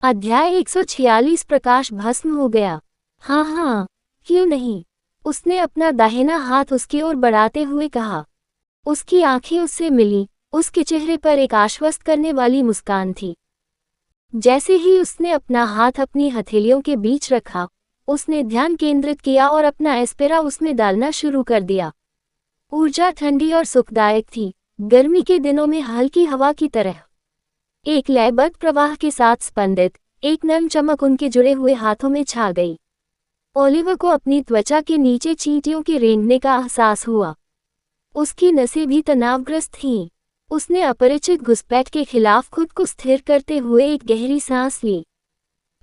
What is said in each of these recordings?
अध्याय 146 प्रकाश भस्म हो गया। हाँ हाँ, क्यों नहीं, उसने अपना दाहिना हाथ उसकी ओर बढ़ाते हुए कहा। उसकी आंखें उससे मिली, उसके चेहरे पर एक आश्वस्त करने वाली मुस्कान थी। जैसे ही उसने अपना हाथ अपनी हथेलियों के बीच रखा, उसने ध्यान केंद्रित किया और अपना एस्पेरा उसमें डालना शुरू कर दिया। ऊर्जा ठंडी और सुखदायक थी, गर्मी के दिनों में हल्की हवा की तरह। एक लयबद्ध प्रवाह के साथ स्पंदित, एक नरम चमक उनके जुड़े हुए हाथों में छा गई। ओलिवर को अपनी त्वचा के नीचे चींटियों के रेंगने का एहसास हुआ। उसकी नसें भी तनावग्रस्त थीं। उसने अपरिचित घुसपैठ के खिलाफ खुद को स्थिर करते हुए एक गहरी सांस ली।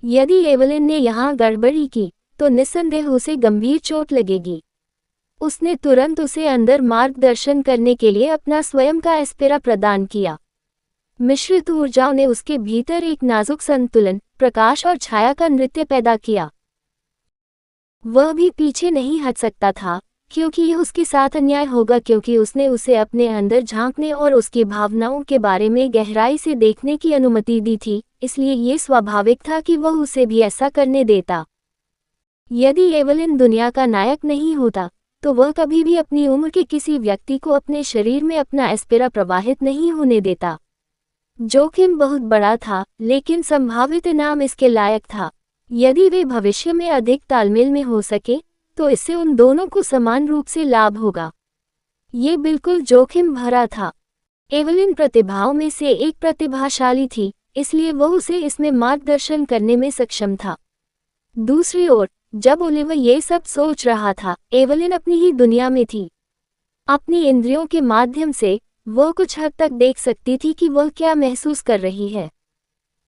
यदि एवलिन ने यहाँ गड़बड़ी की, तो निस्संदेह उसे गंभीर चोट लगेगी। उसने तुरंत उसे अंदर मार्गदर्शन करने के लिए अपना स्वयं का एस्पेरा प्रदान किया। मिश्रित ऊर्जाओं ने उसके भीतर एक नाजुक संतुलन, प्रकाश और छाया का नृत्य पैदा किया। वह भी पीछे नहीं हट सकता था, क्योंकि यह उसके साथ अन्याय होगा, क्योंकि उसने उसे अपने अंदर झांकने और उसकी भावनाओं के बारे में गहराई से देखने की अनुमति दी थी, इसलिए ये स्वाभाविक था कि वह उसे भी ऐसा करने देता। यदि एवलिन दुनिया का नायक नहीं होता, तो वह कभी भी अपनी उम्र के किसी व्यक्ति को अपने शरीर में अपना एस्पेरा प्रवाहित नहीं होने देता। जोखिम बहुत बड़ा था, लेकिन संभावित इनाम इसके लायक था। यदि वे भविष्य में अधिक तालमेल में हो सके, तो इससे उन दोनों को समान रूप से लाभ होगा। ये बिल्कुल जोखिम भरा था। एवलिन प्रतिभाओं में से एक प्रतिभाशाली थी, इसलिए वह उसे इसमें मार्गदर्शन करने में सक्षम था। दूसरी ओर, जब ओलिवर ये सब सोच रहा था, एवलिन अपनी ही दुनिया में थी। अपनी इंद्रियों के माध्यम से वह कुछ हद तक देख सकती थी कि वह क्या महसूस कर रही है।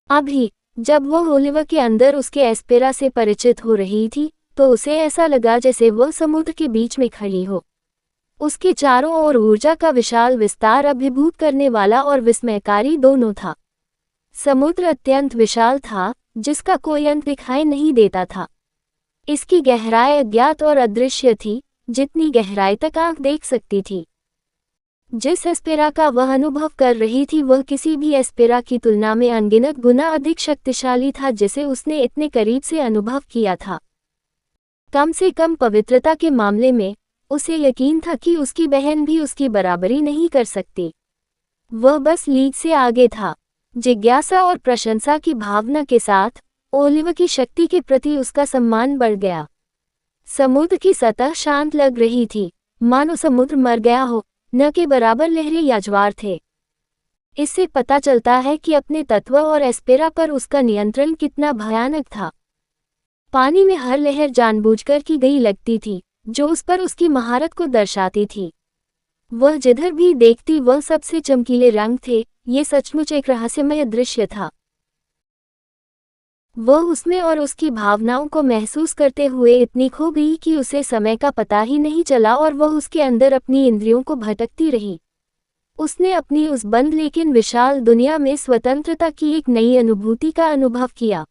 अभी, जब वह ओलिवर के अंदर उसके एस्पेरा से परिचित हो रही थी, तो उसे ऐसा लगा जैसे वह समुद्र के बीच में खड़ी हो। उसके चारों ओर ऊर्जा का विशाल विस्तार अभिभूत करने वाला और विस्मयकारी दोनों था। समुद्र अत्यंत विशाल था, जिसका कोई अंत दिखाई नहीं देता था। इसकी गहराई अज्ञात और अदृश्य थी, जितनी गहराई तक आंख देख सकती थी। जिस एस्पेरा का वह अनुभव कर रही थी, वह किसी भी एस्पेरा की तुलना में अनगिनत गुना अधिक शक्तिशाली था जिसे उसने इतने करीब से अनुभव किया था। कम से कम पवित्रता के मामले में, उसे यकीन था कि उसकी बहन भी उसकी बराबरी नहीं कर सकती। वह बस लीग से आगे था। जिज्ञासा और प्रशंसा की भावना के साथ, ओलिवर की शक्ति के प्रति उसका सम्मान बढ़ गया। समुद्र की सतह शांत लग रही थी, मानो समुद्र मर गया हो, न के बराबर लहरें या ज्वार थे। इससे पता चलता है कि अपने तत्व और एस्पेरा पर उसका नियंत्रण कितना भयानक था। पानी में हर लहर जानबूझकर की गई लगती थी, जो उस पर उसकी महारत को दर्शाती थी। वह जिधर भी देखती वह सबसे चमकीले रंग थे। ये सचमुच एक रहस्यमय दृश्य था। वह उसमें और उसकी भावनाओं को महसूस करते हुए इतनी खो गई कि उसे समय का पता ही नहीं चला और वह उसके अंदर अपनी इंद्रियों को भटकती रही। उसने अपनी उस बंद लेकिन विशाल दुनिया में स्वतंत्रता की एक नई अनुभूति का अनुभव किया।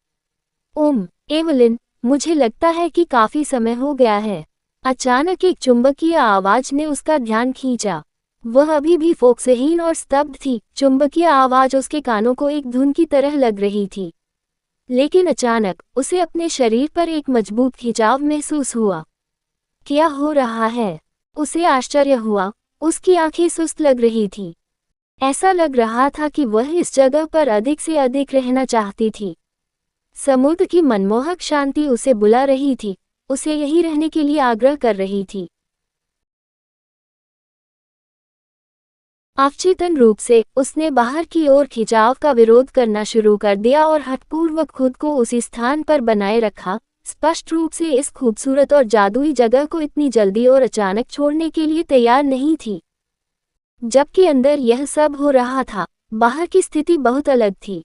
एवलिन, मुझे लगता है कि काफी समय हो गया है। अचानक एक चुंबकीय आवाज ने उसका ध्यान खींचा। वह अभी भी फोकसहीन और स्तब्ध थी। चुंबकीय आवाज उसके कानों को एक धुन की तरह लग रही थी, लेकिन अचानक उसे अपने शरीर पर एक मजबूत खिंचाव महसूस हुआ। क्या हो रहा है? उसे आश्चर्य हुआ। उसकी आंखें सुस्त लग रही थीं। ऐसा लग रहा था कि वह इस जगह पर अधिक से अधिक रहना चाहती थी। समुद्र की मनमोहक शांति उसे बुला रही थी, उसे यहीं रहने के लिए आग्रह कर रही थी। अवचेतन रूप से उसने बाहर की ओर खिंचाव का विरोध करना शुरू कर दिया और हठपूर्वक खुद को उसी स्थान पर बनाए रखा, स्पष्ट रूप से इस खूबसूरत और जादुई जगह को इतनी जल्दी और अचानक छोड़ने के लिए तैयार नहीं थी। जबकि अंदर यह सब हो रहा था, बाहर की स्थिति बहुत अलग थी।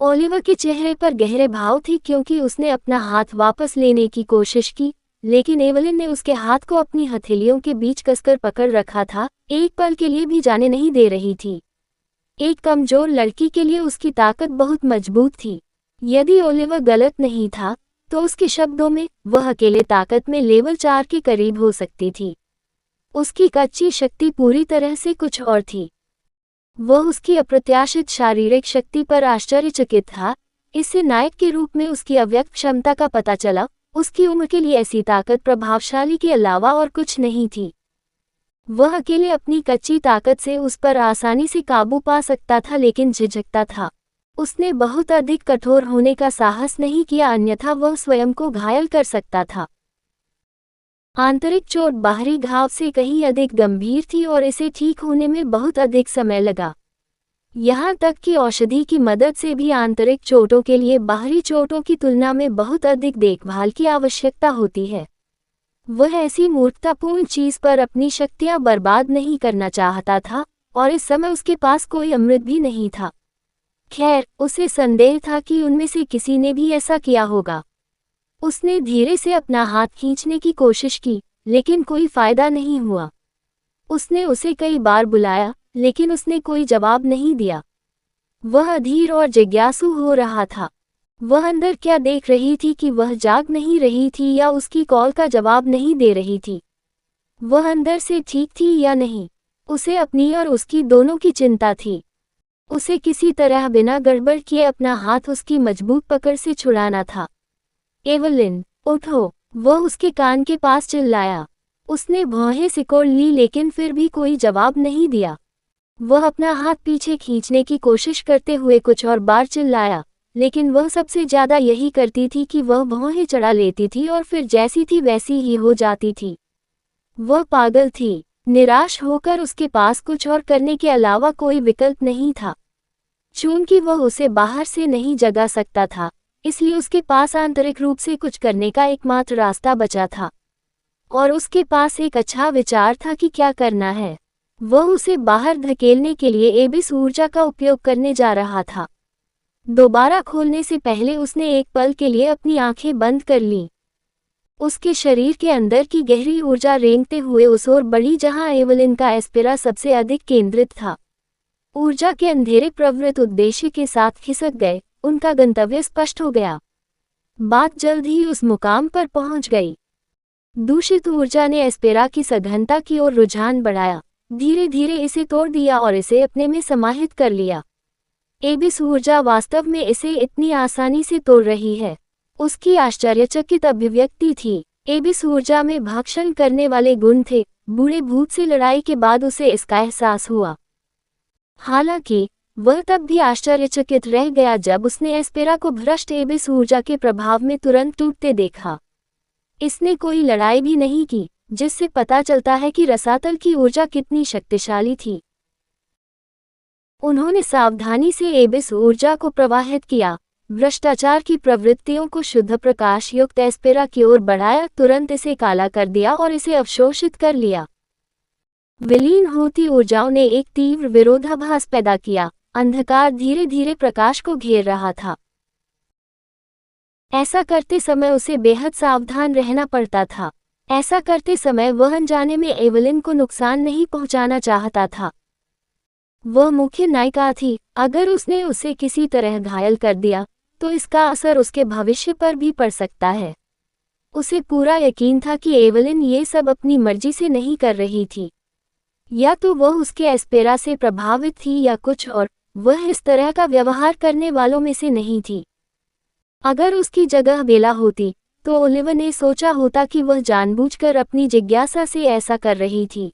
ओलिवर के चेहरे पर गहरे भाव थे, क्योंकि उसने अपना हाथ वापस लेने की कोशिश की, लेकिन एवलिन ने उसके हाथ को अपनी हथेलियों के बीच कसकर पकड़ रखा था, एक पल के लिए भी जाने नहीं दे रही थी। एक कमजोर लड़की के लिए उसकी ताकत बहुत मजबूत थी। यदि ओलिवर गलत नहीं था, तो उसके शब्दों में वह अकेले ताकत में लेवल 4 के करीब हो सकती थी। उसकी कच्ची शक्ति पूरी तरह से कुछ और थी। वह उसकी अप्रत्याशित शारीरिक शक्ति पर आश्चर्यचकित था। इससे नायक के रूप में उसकी अव्यक्त क्षमता का पता चला। उसकी उम्र के लिए ऐसी ताकत प्रभावशाली के अलावा और कुछ नहीं थी। वह अकेले अपनी कच्ची ताकत से उस पर आसानी से काबू पा सकता था, लेकिन झिझकता था। उसने बहुत अधिक कठोर होने का साहस नहीं किया, अन्यथा वह स्वयं को घायल कर सकता था। आंतरिक चोट बाहरी घाव से कहीं अधिक गंभीर थी और इसे ठीक होने में बहुत अधिक समय लगा। यहाँ तक कि औषधि की मदद से भी आंतरिक चोटों के लिए बाहरी चोटों की तुलना में बहुत अधिक देखभाल की आवश्यकता होती है। वह ऐसी मूर्खतापूर्ण चीज पर अपनी शक्तियां बर्बाद नहीं करना चाहता था, और इस समय उसके पास कोई अमृत भी नहीं था। खैर, उसे संदेह था कि उनमें से किसी ने भी ऐसा किया होगा। उसने धीरे से अपना हाथ खींचने की कोशिश की, लेकिन कोई फायदा नहीं हुआ। उसने उसे कई बार बुलाया, लेकिन उसने कोई जवाब नहीं दिया। वह अधीर और जिज्ञासु हो रहा था। वह अंदर क्या देख रही थी कि वह जाग नहीं रही थी या उसकी कॉल का जवाब नहीं दे रही थी। वह अंदर से ठीक थी या नहीं, उसे अपनी और उसकी दोनों की चिंता थी। उसे किसी तरह बिना गड़बड़ किए अपना हाथ उसकी मजबूत पकड़ से छुड़ाना था। एवलिन, उठो, वह उसके कान के पास चिल्लाया। उसने भौहें सिकोड़ ली, लेकिन फिर भी कोई जवाब नहीं दिया। वह अपना हाथ पीछे खींचने की कोशिश करते हुए कुछ और बार चिल्लाया, लेकिन वह सबसे ज्यादा यही करती थी कि वह भौहें चढ़ा लेती थी और फिर जैसी थी वैसी ही हो जाती थी। वह पागल थी। निराश होकर उसके पास कुछ और करने के अलावा कोई विकल्प नहीं था। चूंकि वह उसे बाहर से नहीं जगा सकता था, इसलिए उसके पास आंतरिक रूप से कुछ करने का एकमात्र रास्ता बचा था। और उसके पास एक अच्छा विचार था कि क्या करना है। वह उसे बाहर धकेलने के लिए एबिस ऊर्जा का उपयोग करने जा रहा था। दोबारा खोलने से पहले उसने एक पल के लिए अपनी आंखें बंद कर लीं। उसके शरीर के अंदर की गहरी ऊर्जा रेंगते हुए उस ओर बढ़ी जहां एवलिन का एस्पेरा सबसे अधिक केंद्रित था। ऊर्जा के अंधेरे प्रवृत्त उद्देश्य के साथ खिसक गए। उनका गंतव्य स्पष्ट हो गया। बात जल्द ही उस मुकाम पर पहुंच गई। दूषित ऊर्जा ने एस्पेरा की सघनता की ओर रुझान बढ़ाया, धीरे धीरे इसे तोड़ दिया और इसे अपने में समाहित कर लिया। एबिस ऊर्जा वास्तव में इसे इतनी आसानी से तोड़ रही है। उसकी आश्चर्यचकित अभिव्यक्ति थी। एबिस ऊर्जा में भक्षण करने वाले गुण थे। बूढ़े भूत से लड़ाई के बाद उसे इसका एहसास हुआ। हालांकि वह तब भी आश्चर्यचकित रह गया जब उसने एस्पेरा को भ्रष्ट एबिस ऊर्जा के प्रभाव में तुरंत टूटते देखा। इसने कोई लड़ाई भी नहीं की, जिससे पता चलता है कि रसातल की ऊर्जा कितनी शक्तिशाली थी। उन्होंने सावधानी से एबिस ऊर्जा को प्रवाहित किया, भ्रष्टाचार की प्रवृत्तियों को शुद्ध प्रकाश युक्त एस्पेरा की ओर बढ़ाया, तुरंत इसे काला कर दिया और इसे अवशोषित कर लिया। विलीन होती ऊर्जाओं ने एक तीव्र विरोधाभास पैदा किया। अंधकार धीरे धीरे प्रकाश को घेर रहा था। ऐसा करते समय उसे बेहद सावधान रहना पड़ता था। ऐसा करते समय वह अनजाने में एवलिन को नुकसान नहीं पहुंचाना चाहता था। वह मुख्य नायिका थी। अगर उसने उसे किसी तरह घायल कर दिया, तो इसका असर उसके भविष्य पर भी पड़ सकता है। उसे पूरा यकीन था कि एवलिन ये सब अपनी मर्जी से नहीं कर रही थी। या तो वह उसके एस्पेरा से प्रभावित थी या कुछ और। वह इस तरह का व्यवहार करने वालों में से नहीं थी। अगर उसकी जगह बेला होती, तो ओलिवर ने सोचा होता कि वह जानबूझकर अपनी जिज्ञासा से ऐसा कर रही थी।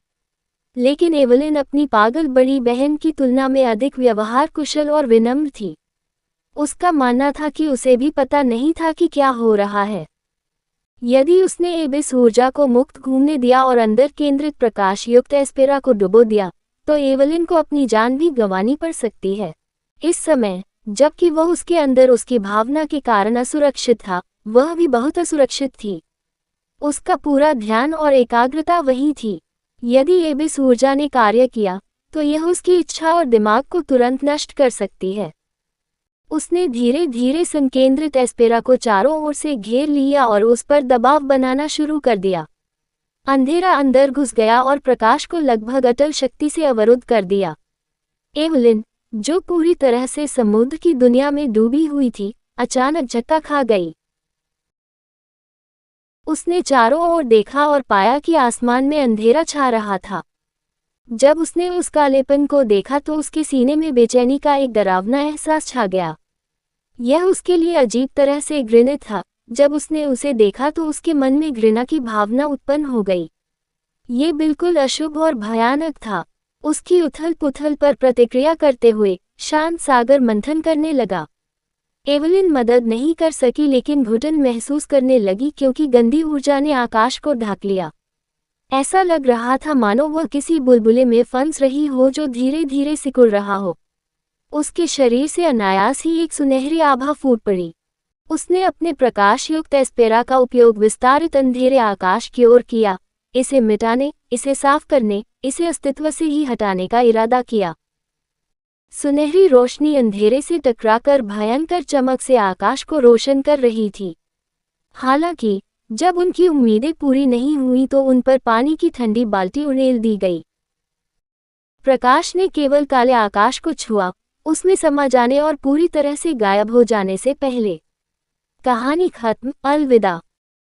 लेकिन एवलिन अपनी पागल बड़ी बहन की तुलना में अधिक व्यवहार कुशल और विनम्र थी। उसका मानना था कि उसे भी पता नहीं था कि क्या हो रहा है। यदि उसने एबिस ऊर्जा को मुक्त घूमने दिया और अंदर केंद्रित प्रकाश युक्त एस्पेरा को डुबो दिया, तो एवलिन को अपनी जान भी गंवानी पड़ सकती है। इस समय, जबकि वह उसके अंदर उसकी भावना के कारण असुरक्षित था, वह भी बहुत असुरक्षित थी। उसका पूरा ध्यान और एकाग्रता वही थी। यदि एबिस ऊर्जा ने कार्य किया, तो यह उसकी इच्छा और दिमाग को तुरंत नष्ट कर सकती है। उसने धीरे धीरे संकेंद्रित एस्पेरा को चारों ओर से घेर लिया और उस पर दबाव बनाना शुरू कर दिया। अंधेरा अंदर घुस गया और प्रकाश को लगभग अटल शक्ति से अवरुद्ध कर दिया। एवलिन, जो पूरी तरह से समुद्र की दुनिया में डूबी हुई थी, अचानक झटका खा गई। उसने चारों ओर देखा और पाया कि आसमान में अंधेरा छा रहा था। जब उसने उस कालेपन को देखा तो उसके सीने में बेचैनी का एक डरावना एहसास छा गया। यह उसके लिए अजीब तरह से घृणित था। जब उसने उसे देखा तो उसके मन में घृणा की भावना उत्पन्न हो गई। ये बिल्कुल अशुभ और भयानक था। उसकी उथल पुथल पर प्रतिक्रिया करते हुए शांत सागर मंथन करने लगा। एवलिन मदद नहीं कर सकी लेकिन घुटन महसूस करने लगी क्योंकि गंदी ऊर्जा ने आकाश को ढक लिया। ऐसा लग रहा था मानो वह किसी बुलबुले में फंस रही हो जो धीरे धीरे सिकुड़ रहा हो। उसके शरीर से अनायास ही एक सुनहरी आभा फूट पड़ी। उसने अपने प्रकाश युक्त एस्पेरा का उपयोग विस्तारित अंधेरे आकाश की ओर किया, इसे मिटाने, इसे साफ करने, इसे अस्तित्व से ही हटाने का इरादा किया। सुनहरी रोशनी अंधेरे से टकराकर भयंकर चमक से आकाश को रोशन कर रही थी। हालांकि जब उनकी उम्मीदें पूरी नहीं हुई तो उन पर पानी की ठंडी बाल्टी उड़ेल दी गई। प्रकाश ने केवल काले आकाश को छुआ, उसमें समा जाने और पूरी तरह से गायब हो जाने से पहले। कहानी खत्म। अलविदा।